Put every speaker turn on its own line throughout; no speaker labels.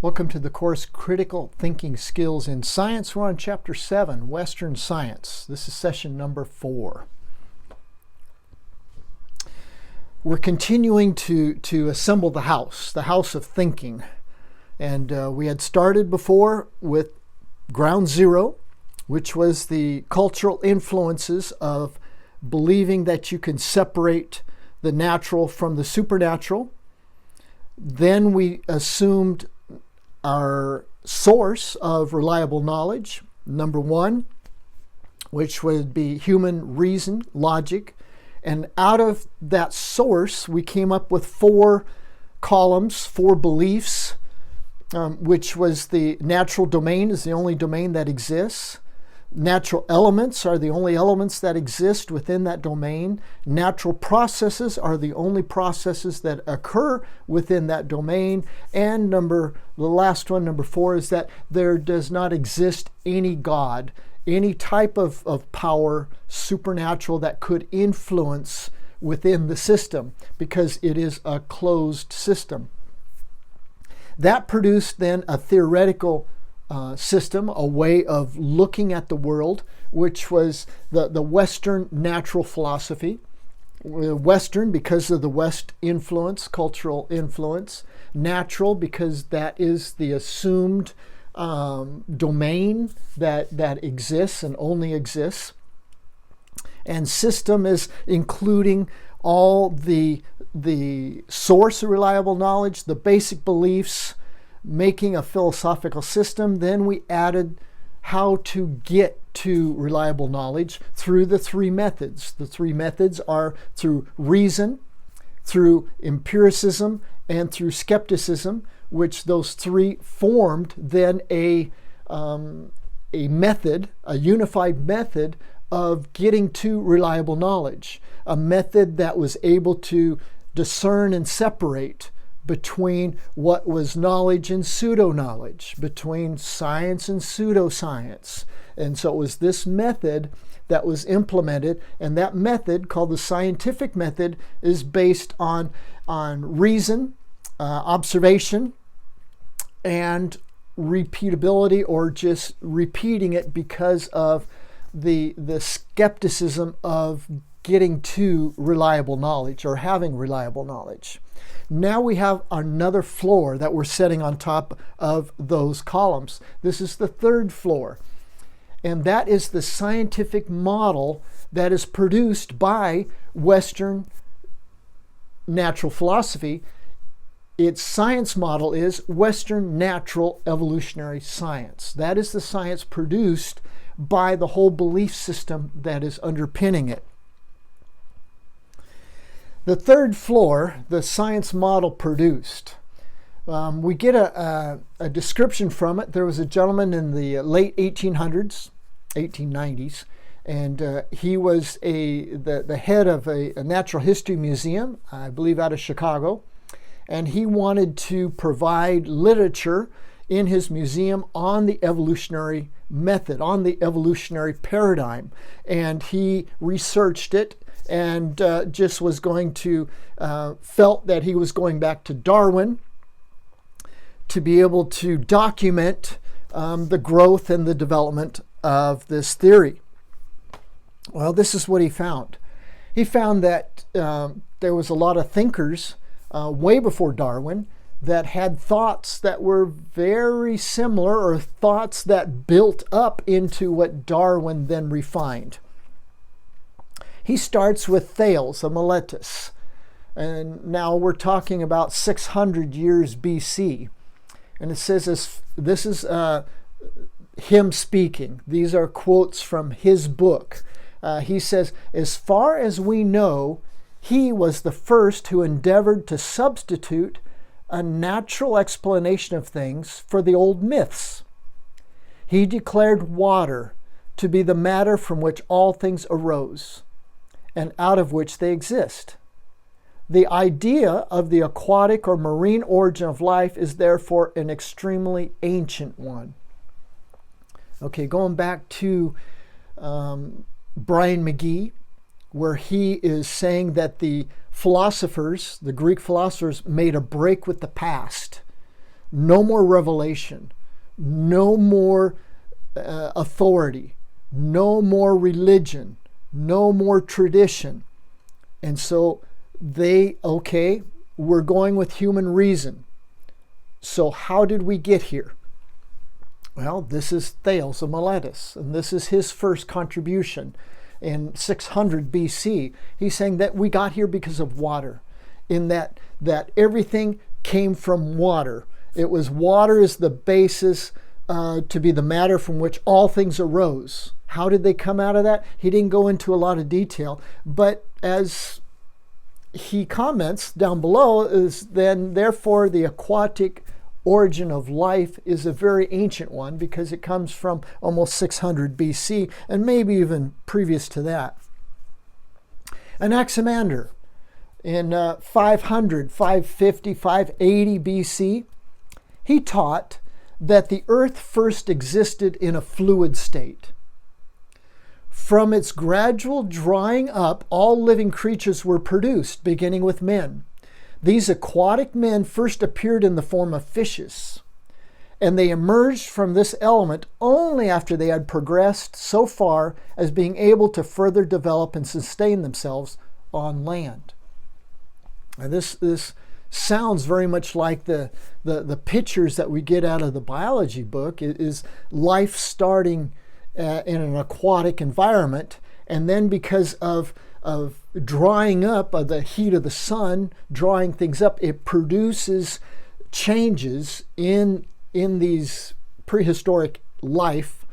Welcome to the course Critical Thinking Skills in Science. We're on Chapter 7, Western Science. This is session number 4. We're continuing to assemble the house of thinking. And we had started before with ground zero, which was the cultural influences of believing that you can separate the natural from the supernatural. Then we assumed our source of reliable knowledge, number one, which would be human reason, logic. And out of that source, we came up with 4 columns, 4 beliefs, which was the natural domain is the only domain that exists. Natural elements are the only elements that exist within that domain. Natural processes are the only processes that occur within that domain. And the last one, number 4, is that there does not exist any God, any type of power, supernatural, that could influence within the system, because it is a closed system. That produced then a theoretical system, a way of looking at the world, which was the Western natural philosophy. Western because of the West influence, cultural influence. Natural because that is the assumed domain that exists and only exists. And system is including all the source of reliable knowledge, the basic beliefs, making a philosophical system. Then we added how to get to reliable knowledge through the 3 methods. The 3 methods are through reason, through empiricism, and through skepticism, which those 3 formed then a method, a unified method of getting to reliable knowledge, a method that was able to discern and separate between what was knowledge and pseudo-knowledge, between science and pseudoscience. And so it was this method that was implemented, and that method, called the scientific method, is based on reason, observation, and repeatability, or just repeating it because of the skepticism of getting to reliable knowledge or having reliable knowledge. Now we have another floor that we're setting on top of those columns. This is the 3rd floor, and that is the scientific model that is produced by Western natural philosophy. Its science model is Western natural evolutionary science. That is the science produced by the whole belief system that is underpinning it. The 3rd floor, the science model produced. We get a description from it. There was a gentleman in the late 1890s, and he was the head of a natural history museum, I believe out of Chicago, and he wanted to provide literature in his museum on the evolutionary method, on the evolutionary paradigm, and he researched it and just was going to, felt that he was going back to Darwin to be able to document the growth and the development of this theory. Well, this is what he found. He found that there was a lot of thinkers way before Darwin that had thoughts that were very similar, or thoughts that built up into what Darwin then refined. He starts with Thales of Miletus, and now we're talking about 600 years BC. And it says this is him speaking. These are quotes from his book. He says, "As far as we know, he was the first who endeavored to substitute a natural explanation of things for the old myths. He declared water to be the matter from which all things arose, and out of which they exist. The idea of the aquatic or marine origin of life is therefore an extremely ancient one." Okay, going back to Brian McGee, where he is saying that the philosophers, the Greek philosophers, made a break with the past. no more revelation, no more authority, no more religion, no more tradition. And so we're going with human reason. So how did we get here? Well, this is Thales of Miletus, and this is his first contribution in 600 BC. He's saying that we got here because of water, in that everything came from water. It was water is the basis to be the matter from which all things arose. How did they come out of that? He didn't go into a lot of detail, but as he comments down below, is then therefore the aquatic origin of life is a very ancient one, because it comes from almost 600 BC and maybe even previous to that. Anaximander in 500, 550, 580 BC, he taught that the earth first existed in a fluid state. From its gradual drying up, all living creatures were produced, beginning with men. These aquatic men first appeared in the form of fishes, and they emerged from this element only after they had progressed so far as being able to further develop and sustain themselves on land. Now this sounds very much like the pictures that we get out of the biology book. It is life starting in an aquatic environment, and then because of drying up, of the heat of the sun drying things up, it produces changes in these prehistoric life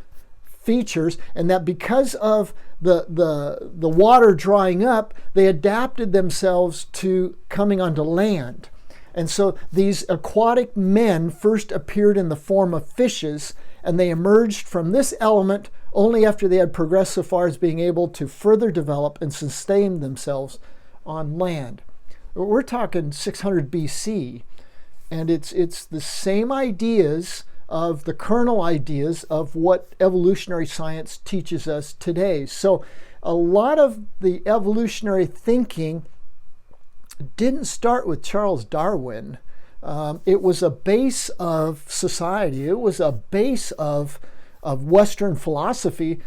features, and that because of the water drying up, they adapted themselves to coming onto land. And so these aquatic men first appeared in the form of fishes, and they emerged from this element only after they had progressed so far as being able to further develop and sustain themselves on land. We're talking 600 BC, and it's the same ideas of the kernel ideas of what evolutionary science teaches us today. So a lot of the evolutionary thinking didn't start with Charles Darwin. It was a base of society. It was a base of Western philosophy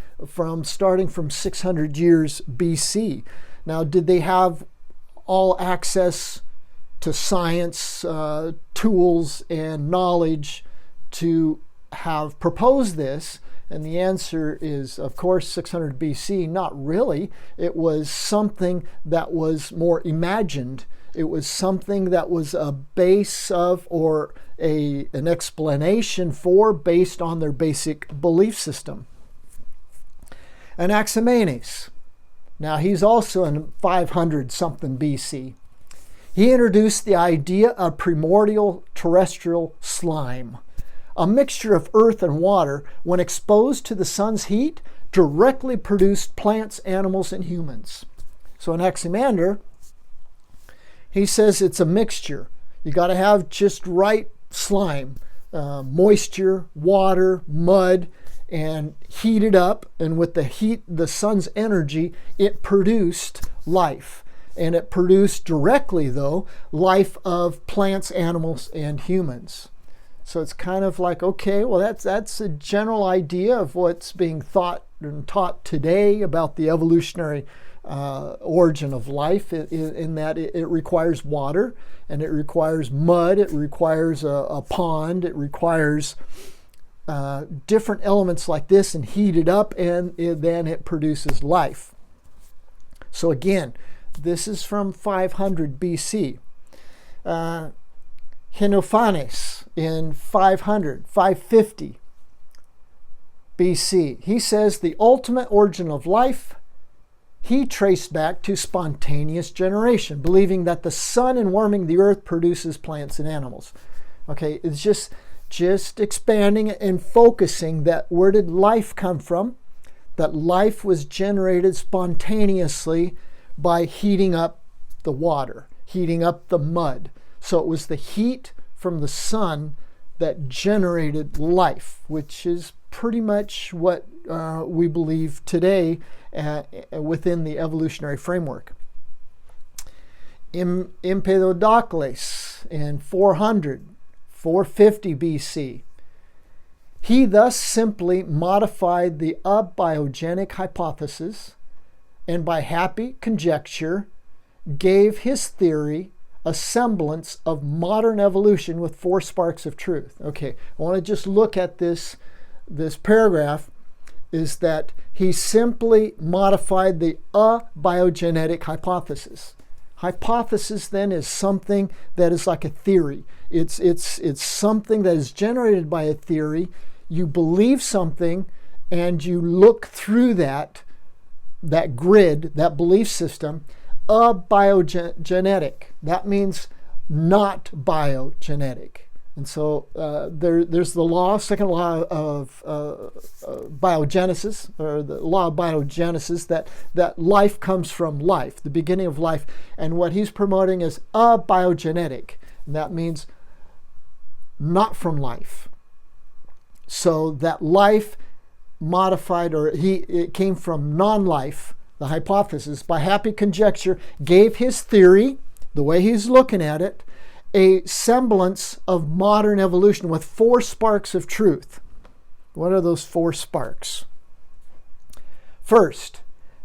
starting from 600 years BC. Now, did they have all access to science, tools, and knowledge to have proposed this? And the answer is, of course, 600 BC, not really. It was something that was more imagined. It was something that was a base of, or an explanation for, based on their basic belief system. Anaximenes, now he's also in 500 something BC. He introduced the idea of primordial terrestrial slime, a mixture of earth and water, when exposed to the sun's heat, directly produced plants, animals, and humans. So Anaximander, he says it's a mixture. You got to have just right slime, moisture, water, mud, and heat it up. And with the heat, the sun's energy, it produced life. And it produced directly, though, life of plants, animals, and humans. So it's kind of like, okay, well, that's a general idea of what's being thought and taught today about the evolutionary origin of life, in that it requires water, and it requires mud, it requires a pond, it requires different elements like this, and heat it up, and then it produces life. So again, this is from 500 BC. Xenophanes in 550 BC. He says the ultimate origin of life he traced back to spontaneous generation, believing that the sun and warming the earth produces plants and animals. Okay, it's just expanding and focusing that where did life come from? That life was generated spontaneously by heating up the water, heating up the mud. So it was the heat from the sun that generated life, which is pretty much what we believe today within the evolutionary framework. Empedocles in 400, 450 BC. He thus simply modified the abiogenic hypothesis and by happy conjecture gave his theory a semblance of modern evolution with 4 sparks of truth. Okay, I want to just look at this paragraph, is that he simply modified the abiogenetic hypothesis. Hypothesis then is something that is like a theory. It's something that is generated by a theory. You believe something and you look through that grid, that belief system. Abiogenetic, that means not biogenetic. And so there's the law, second law of biogenesis, or the law of biogenesis, that life comes from life, the beginning of life. And what he's promoting is abiogenetic. And that means not from life. So that life modified, or it came from non-life. The hypothesis, by happy conjecture, gave his theory, the way he's looking at it, a semblance of modern evolution with 4 sparks of truth. What are those 4 sparks? First,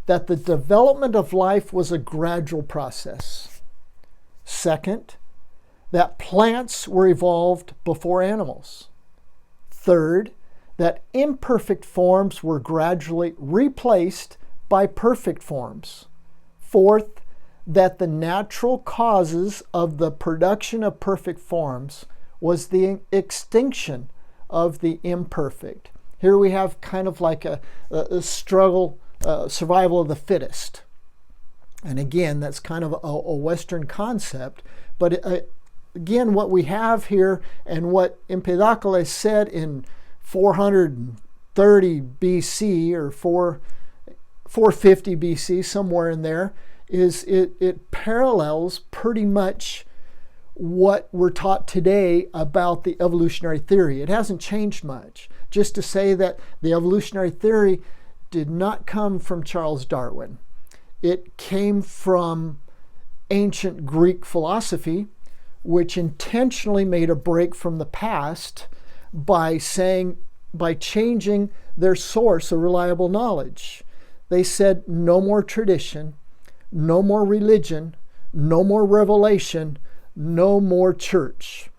that the development of life was a gradual process. Second, that plants were evolved before animals. Third, that imperfect forms were gradually replaced by perfect forms. Fourth, that the natural causes of the production of perfect forms was the extinction of the imperfect. Here we have kind of like a struggle, survival of the fittest. And again, that's kind of a Western concept. But again, what we have here, and what Empedocles said in 430 BC or 450 BC, somewhere in there, is it parallels pretty much what we're taught today about the evolutionary theory. It hasn't changed much. Just to say that the evolutionary theory did not come from Charles Darwin. It came from ancient Greek philosophy, which intentionally made a break from the past by changing their source of reliable knowledge. They said no more tradition, no more religion, no more revelation, no more church.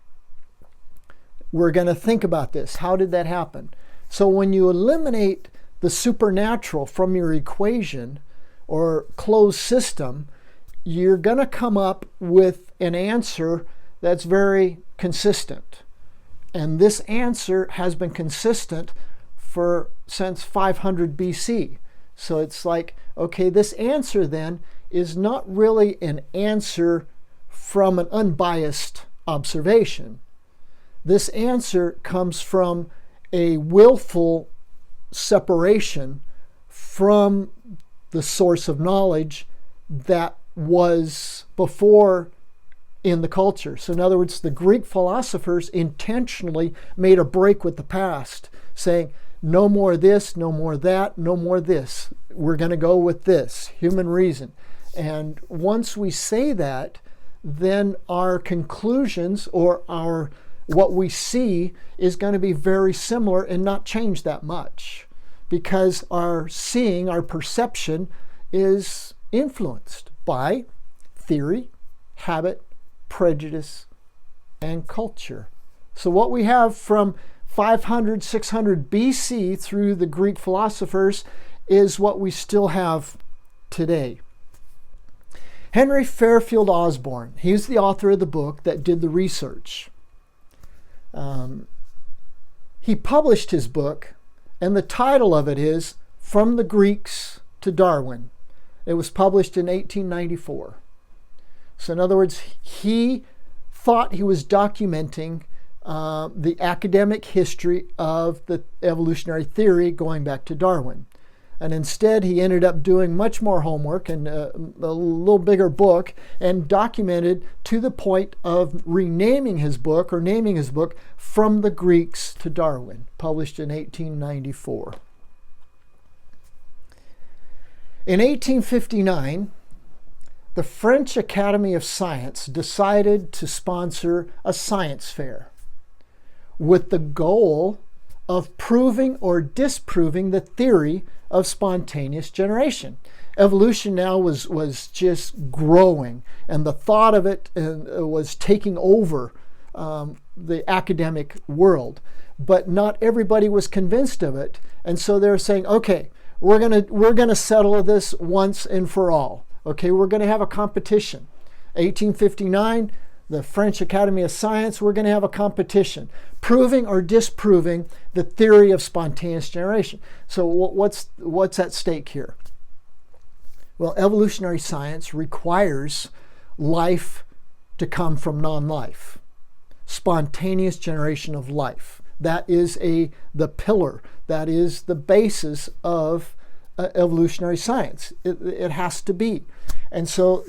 We're going to think about this. How did that happen? So when you eliminate the supernatural from your equation or closed system, you're going to come up with an answer that's very consistent. And this answer has been consistent since 500 BC. So it's like, okay, this answer then is not really an answer from an unbiased observation. This answer comes from a willful separation from the source of knowledge that was before in the culture. So in other words, the Greek philosophers intentionally made a break with the past, saying, no more this, no more that, no more this. We're going to go with this, human reason. And once we say that, then our conclusions or what we see is going to be very similar and not change that much, because our seeing, our perception is influenced by theory, habit, prejudice, and culture. So what we have from 500, 600 BC through the Greek philosophers is what we still have today. Henry Fairfield Osborn, he's the author of the book that did the research. He published his book, and the title of it is From the Greeks to Darwin. It was published in 1894. So in other words, he thought he was documenting the academic history of the evolutionary theory going back to Darwin. And instead, he ended up doing much more homework and a little bigger book, and documented to the point of renaming his book, or naming his book, From the Greeks to Darwin, published in 1894. In 1859, the French Academy of Science decided to sponsor a science fair. with the goal of proving or disproving the theory of spontaneous generation. Evolution now was just growing, and the thought of it was taking over the academic world. But not everybody was convinced of it, and so they're saying, okay, we're gonna settle this once and for all. Okay, we're gonna have a competition. 1859, the French Academy of Science, we're going to have a competition, proving or disproving the theory of spontaneous generation. So what's at stake here? Well, evolutionary science requires life to come from non-life, spontaneous generation of life. That is the pillar, that is the basis of evolutionary science. It has to be. And so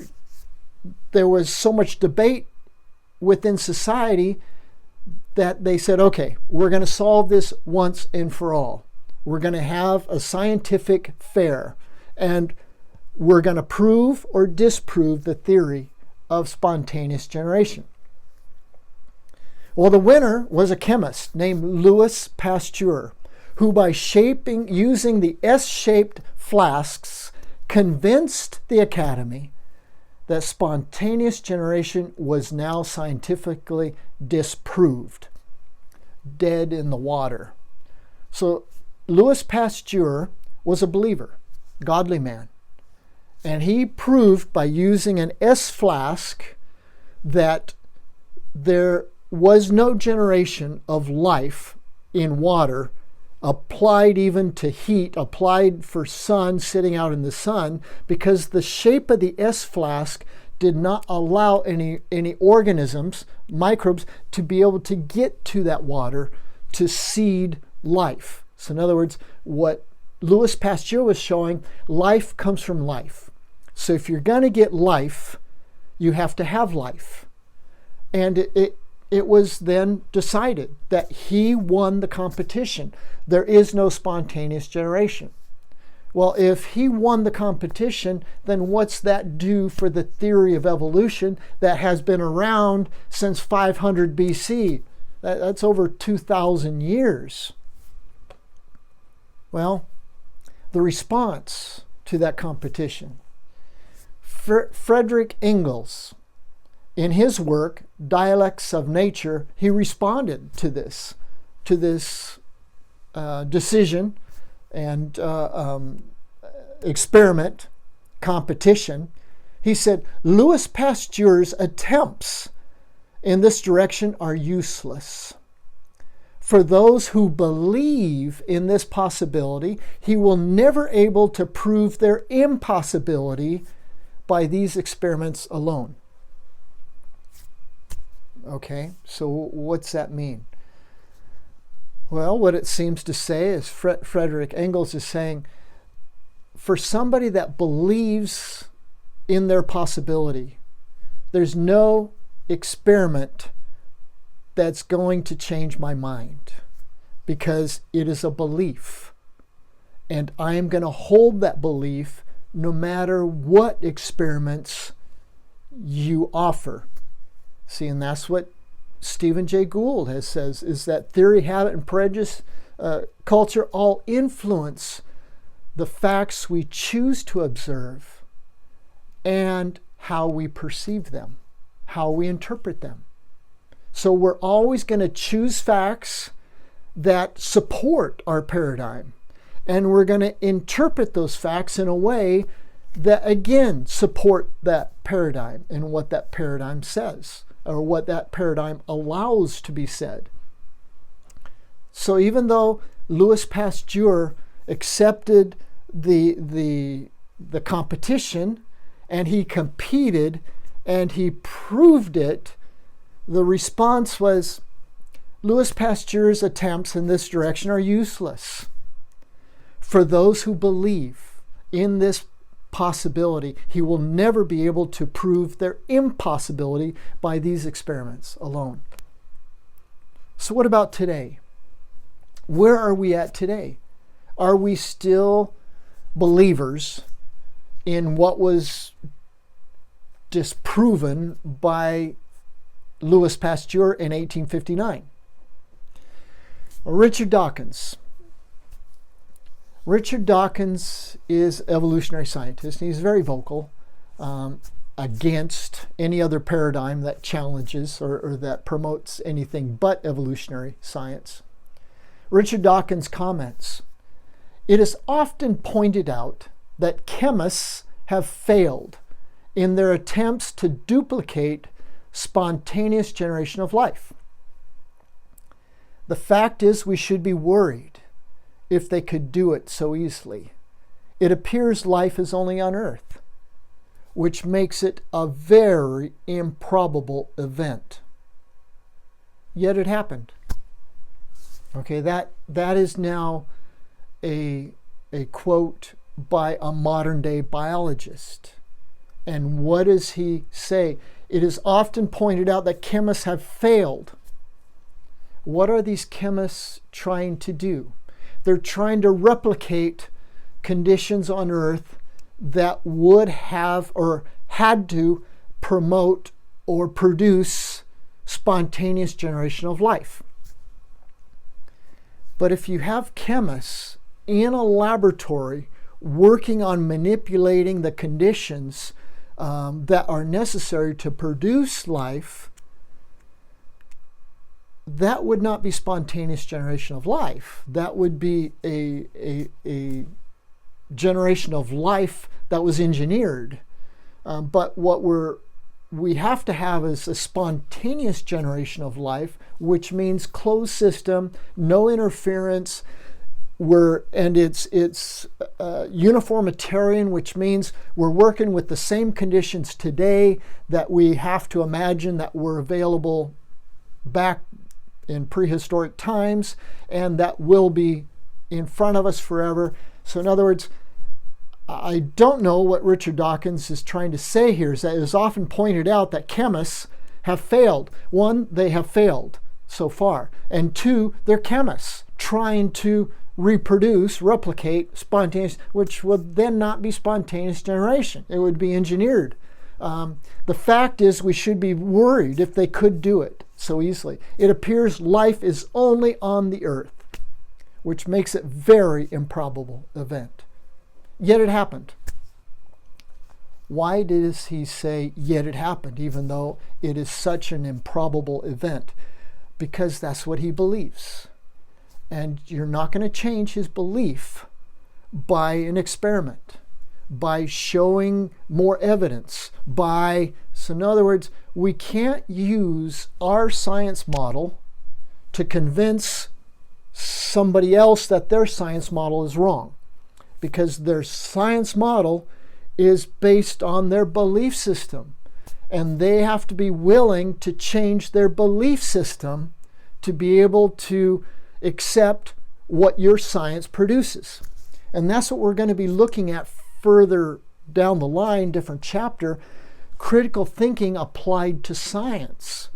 there was so much debate within society that they said, okay, we're going to solve this once and for all. We're going to have a scientific fair, and we're going to prove or disprove the theory of spontaneous generation. Well, the winner was a chemist named Louis Pasteur, who by using the S-shaped flasks, convinced the Academy that spontaneous generation was now scientifically disproved, dead in the water. So Louis Pasteur was a believer, godly man, and he proved by using an S flask that there was no generation of life in water, applied even to heat, applied for sun, sitting out in the sun, because the shape of the S flask did not allow any organisms, microbes, to be able to get to that water to seed life. So in other words, what Louis Pasteur was showing, life comes from life. So if you're going to get life, you have to have life. And it was then decided that he won the competition. There is no spontaneous generation. Well, if he won the competition, then what's that do for the theory of evolution that has been around since 500 BC? That's over 2,000 years. Well, the response to that competition. Frederick Engels, in his work, Dialectics of Nature, he responded to this decision and experiment, competition. He said, Louis Pasteur's attempts in this direction are useless. For those who believe in this possibility, he will never able to prove their impossibility by these experiments alone. Okay, so what's that mean? Well, what it seems to say is Frederick Engels is saying, for somebody that believes in their possibility, there's no experiment that's going to change my mind, because it is a belief. And I am going to hold that belief no matter what experiments you offer. See, and that's what Stephen Jay Gould has says, is that theory, habit, and prejudice, culture all influence the facts we choose to observe and how we perceive them, how we interpret them. So we're always going to choose facts that support our paradigm, and we're going to interpret those facts in a way that, again, support that paradigm and what that paradigm says, or what that paradigm allows to be said. So even though Louis Pasteur accepted the competition, and he competed and he proved it, the response was, Louis Pasteur's attempts in this direction are useless. For those who believe in this possibility, he will never be able to prove their impossibility by these experiments alone. So what about today? Where are we at today? Are we still believers in what was disproven by Louis Pasteur in 1859? Richard Dawkins. Richard Dawkins is an evolutionary scientist, and he's very vocal against any other paradigm that challenges or that promotes anything but evolutionary science. Richard Dawkins comments, "It is often pointed out that chemists have failed in their attempts to duplicate spontaneous generation of life. The fact is, we should be worried if they could do it so easily. It appears life is only on Earth, which makes it a very improbable event. Yet it happened." Okay, that is now a quote by a modern day biologist. And what does he say? It is often pointed out that chemists have failed. What are these chemists trying to do? They're trying to replicate conditions on Earth that would have or had to promote or produce spontaneous generation of life. But if you have chemists in a laboratory working on manipulating the conditions that are necessary to produce life, that would not be spontaneous generation of life. That would be a generation of life that was engineered. But what we have to have is a spontaneous generation of life, which means closed system, no interference, and it's uniformitarian, which means we're working with the same conditions today that we have to imagine that were available back in prehistoric times, and that will be in front of us forever. So in other words, I don't know what Richard Dawkins is trying to say here, is that it is often pointed out that chemists have failed. One, they have failed so far. And two, they're chemists trying to replicate spontaneous, which would then not be spontaneous generation. It would be engineered. The fact is, we should be worried if they could do it so easily. It appears life is only on the Earth, which makes it very improbable event. Yet it happened. Why does he say, yet it happened, even though it is such an improbable event? Because that's what he believes. And you're not going to change his belief by an experiment, by showing more evidence, so in other words, we can't use our science model to convince somebody else that their science model is wrong, because their science model is based on their belief system, and they have to be willing to change their belief system to be able to accept what your science produces. And that's what we're going to be looking at further down the line, different chapter, critical thinking applied to science.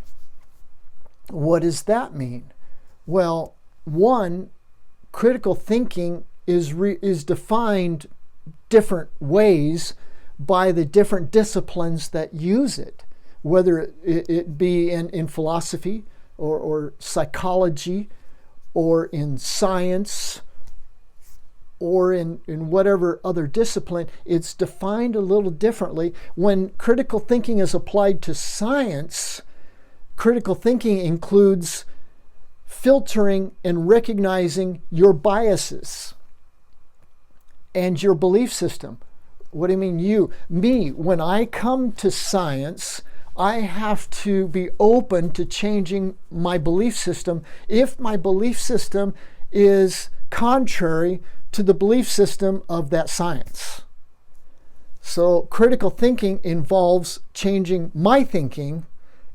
What does that mean? Well, one, critical thinking is defined different ways by the different disciplines that use it, whether it be in philosophy or psychology or in science or in whatever other discipline. It's defined a little differently. When critical thinking is applied to science, critical thinking includes filtering and recognizing your biases and your belief system. What do you mean you? Me, when I come to science, I have to be open to changing my belief system if my belief system is contrary to the belief system of that science. So critical thinking involves changing my thinking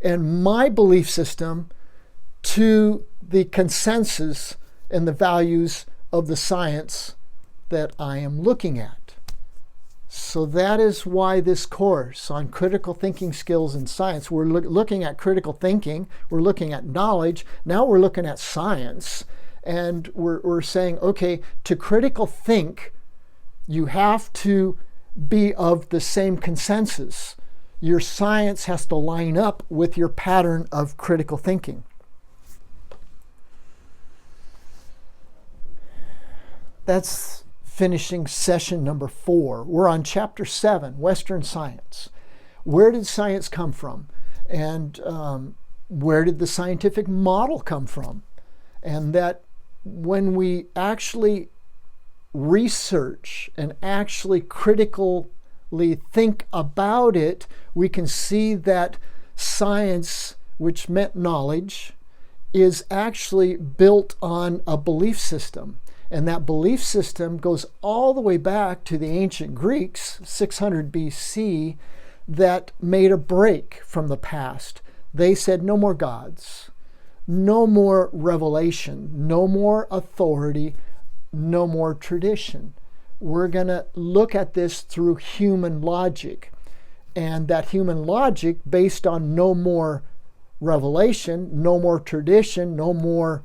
and my belief system to the consensus and the values of the science that I am looking at. So that is why this course on critical thinking skills in science, we're looking at critical thinking, we're looking at knowledge, now we're looking at science, and we're saying, okay, to critical think, you have to be of the same consensus. Your science has to line up with your pattern of critical thinking. that's finishing session number 4. We're on chapter 7, Western science. Where did science come from? And where did the scientific model come from? And that when we actually research and actually critically think about it, we can see that science, which meant knowledge, is actually built on a belief system. And that belief system goes all the way back to the ancient Greeks, 600 BC, that made a break from the past. They said no more gods, no more revelation, no more authority, no more tradition. We're going to look at this through human logic. And that human logic, based on no more revelation, no more tradition, no more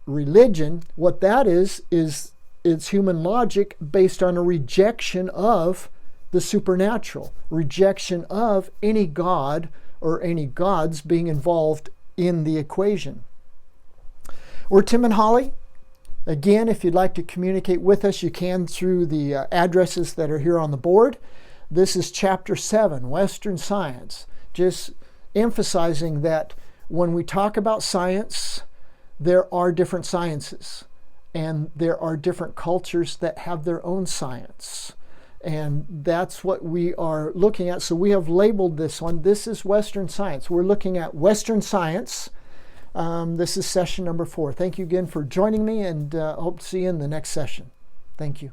religion, what that is it's human logic based on a rejection of the supernatural, rejection of any god or any gods being involved in the equation. We're Tim and Holly. Again, if you'd like to communicate with us, you can through the addresses that are here on the board. This is chapter 7, Western science, just emphasizing that when we talk about science, there are different sciences, and there are different cultures that have their own science. And that's what we are looking at. So we have labeled this one. This is Western science. We're looking at Western science. This is session number 4. Thank you again for joining me, and hope to see you in the next session. Thank you.